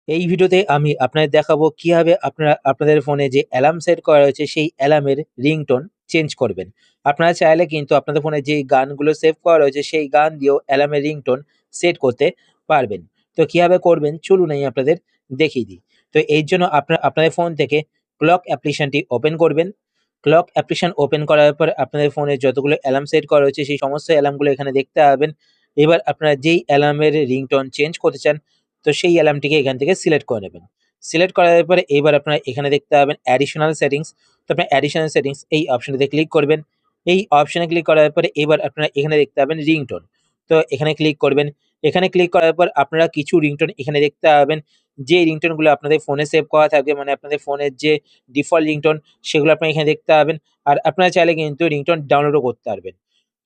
এই ভিডিওতে আমি আপনাদের দেখাবো কিভাবে আপনারা আপনাদের ফোনে যে অ্যালার্ম সেট করা রয়েছে সেই অ্যালার্মের রিংটোন চেঞ্জ করবেন। আপনারা চাইলে কিন্তু আপনাদের ফোনে যেই গানগুলো সেভ করা রয়েছে সেই গান দিয়েও অ্যালার্মের রিংটোন সেট করতে পারবেন। তো কিভাবে করবেন চলুন আমি আপনাদের দেখিয়ে দিই। তো এর জন্য আপনাদের ফোন থেকে ক্লক অ্যাপ্লিকেশনটি ওপেন করবেন। ক্লক অ্যাপ্লিকেশন ওপেন করার পর আপনাদের ফোনে যতগুলো অ্যালার্ম সেট করা রয়েছে সেই সমস্ত অ্যালার্মগুলো এখানে দেখতে পাবেন। এবার আপনারা যেই অ্যালার্মের রিংটোন চেঞ্জ করতে চান তো সেই অ্যালার্মটিকে এখান থেকে সিলেক্ট করে নেবেন। সিলেক্ট করার পরে এবার আপনারা এখানে দেখতে পাবেন অ্যাডিশনাল সেটিংস। তো আপনার অ্যাডিশনাল সেটিংস এই অপশনটিতে ক্লিক করবেন। এই অপশনে ক্লিক করার পরে এবার আপনারা এখানে দেখতে পাবেন রিংটোন। তো এখানে ক্লিক করবেন। এখানে ক্লিক করার পর আপনারা কিছু রিংটোন এখানে দেখতে পাবেন। যে রিংটোনগুলো আপনাদের ফোনে সেভ করা থাকবে মানে আপনাদের ফোনের যে ডিফল্ট রিংটোন সেগুলো আপনারা এখানে দেখতে পাবেন। আর আপনারা চাইলে কিন্তু রিংটোন ডাউনলোডও করতে পারবেন।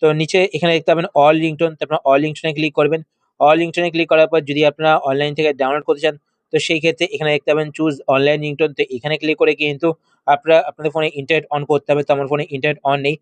তো নিচে এখানে দেখতে পাবেন অল রিংটোন। তো আপনারা অল রিংটোনে ক্লিক করবেন। অল রিংটোনে ক্লিক করার পর যদি আপনারা অনলাইন থেকে ডাউনলোড করতে চান তো সেই ক্ষেত্রে এখানে দেখতে পাবেন চুজ অনলাইন রিংটোন। তো এখানে ক্লিক করে কিন্তু আপনারা আপনাদের ফোনে ইন্টারনেট অন করতে হবে। তো আমার ফোনে ইন্টারনেট অন নেই।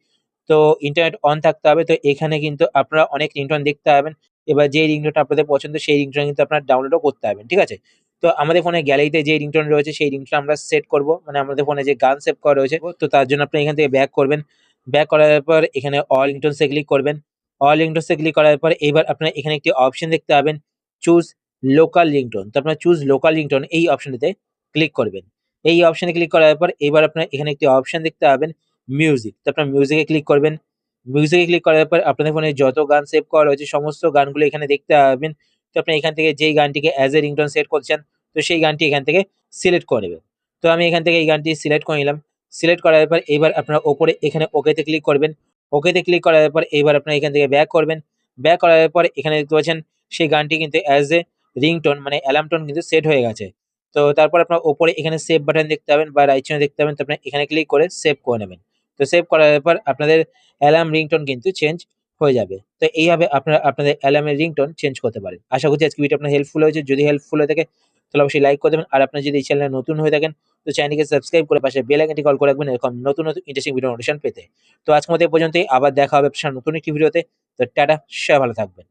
তো ইন্টারনেট অন থাকতে হবে। তো এখানে কিন্তু আপনারা অনেক রিংটোন দেখতে পাবেন। এবার যে রিংটোনটা আপনাদের পছন্দ সেই রিংটোন কিন্তু আপনারা ডাউনলোডও করতে পারবেন। ঠিক আছে? তো আমাদের ফোনে গ্যালারিতে যে রিংটোন রয়েছে সেই রিংটোন আমরা সেট করব। মানে আমাদের ফোনে যে গান সেভ করা রয়েছে তো তার জন্য আপনি এখান থেকে ব্যাক করবেন। ব্যাক করার পর এখানে অল রিংটোনস এ ক্লিক করবেন। অল রিংটোনস এ ক্লিক করার পর এবার আপনারা এখানে একটি অপশন দেখতে পাবেন চুজ লোকাল রিংটোন। তো আপনারা চুজ লোকাল রিংটোন এই অপশনটিতে ক্লিক করবেন। এই অপশনে ক্লিক করার পর এবার আপনারা এখানে একটি অপশন দেখতে পাবেন মিউজিক। তো আপনারা মিউজিকে ক্লিক করবেন। মিউজিকে ক্লিক করার পর আপনাদের ফোনে যত গান সেভ করা রয়েছে সমস্ত গানগুলো এখানে দেখতে পাবেন। তো আপনি এখান থেকে যেই গানটিকে অ্যাজ এ রিংটোন সেট করতে চান তো সেই গানটি এখান থেকে সিলেক্ট করে নেবেন। তো আমি এখান থেকে এই গানটি সিলেক্ট করে নিলাম। সিলেক্ট করার পর এবার আপনারা ওপরে এখানে ওকেতে ক্লিক করবেন। ওকেতে ক্লিক করার পর এবার আপনারা এখান থেকে ব্যাক করবেন। ব্যাক করার পর এখানে দেখতে পাচ্ছেন সেই গানটি কিন্তু অ্যাজ এ রিংটোন মানে অ্যালার্ম টোন কিন্তু সেট হয়ে গেছে। তো তারপর আপনার ওপরে এখানে সেভ বাটন দেখতে পাবেন বা রাইট চিহ্ন দেখতে পাবেন। তো আপনারা এখানে ক্লিক করে সেভ করে নেবেন। তো সেভ করার পর আপনাদের অ্যালার্ম রিংটোন কিন্তু চেঞ্জ হয়ে যাবে। তো এইভাবে আপনারা আপনাদের অ্যালার্মের রিংটোন চেঞ্জ করতে পারেন। আশা করছি আজকে ভিডিও আপনার হেল্পফুল হয়েছে। যদি হেল্পফুল হয়ে থাকে তাহলে অবশ্যই লাইক করে দেবেন। আর আপনারা যদি এই চ্যানেলে নতুন হয়ে থাকেন তো চ্যানেলটিকে সাবস্ক্রাইব করে পাশে বেল আইকনটি কল করে রাখবেন এরকম নতুন ইন্টারেস্টিং ভিডিও নোটিফিকেশন পেতে। তো আজকের মতো এই পর্যন্তই। আবার দেখা হবে আপনার সাথে নতুন একটি ভিডিওতে। তো টাটা, সবাই ভালো থাকবেন।